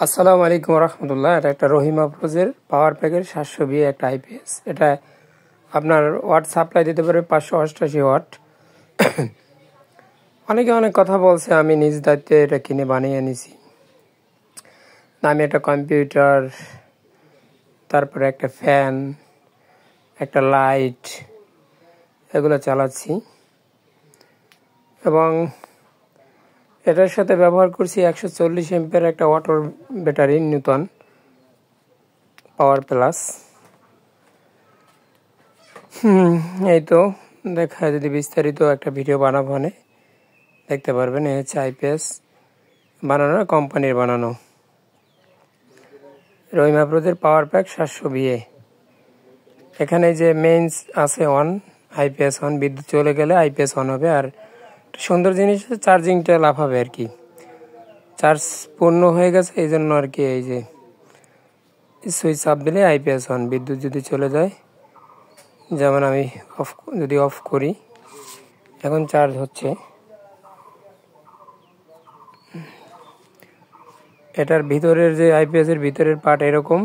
আসসালামু আলাইকুম রহমতুল্লাহ। এটা একটা রহিমা প্রোজের পাওয়ার প্যাকের 720 একটা আইপিএস। এটা আপনার ওয়াট সাপ্লাই দিতে পারে 588 ওয়াট। অনেকে অনেক কথা বলছে, আমি নিজ দায়িত্বে এটা কিনে বানিয়ে নিছি। আমি একটা কম্পিউটার, তারপরে একটা ফ্যান, একটা লাইট, এগুলো চালাচ্ছি এবং এটার সাথে ব্যবহার করছি 140 এম্পিয়ার একটা water battery Newton power plus. এই তো দেখা, যদি বিস্তারিত একটা ভিডিও বানাবো দেখতে পারবেন। এই হচ্ছে আইপিএস বানানো, কোম্পানির বানানো রহিমা প্রোজের পাওয়ার প্যাক 720। এখানে যে মেইনস আছে অন, আইপিএস অন, বিদ্যুৎ চলে গেলে আইপিএস অন হবে। আর সুন্দর জিনিস হচ্ছে চার্জিংটা লাফাবে আর কি, চার্জ পূর্ণ হয়ে গেছে এই জন্য আর কি। এই যে সুইচ চাপ দিলে আইপিএস অন, বিদ্যুৎ যদি চলে যায়, যেমন আমি যদি অফ করি, এখন চার্জ হচ্ছে। এটার ভিতরের যে আইপিএস এর ভিতরের পার্ট এরকম,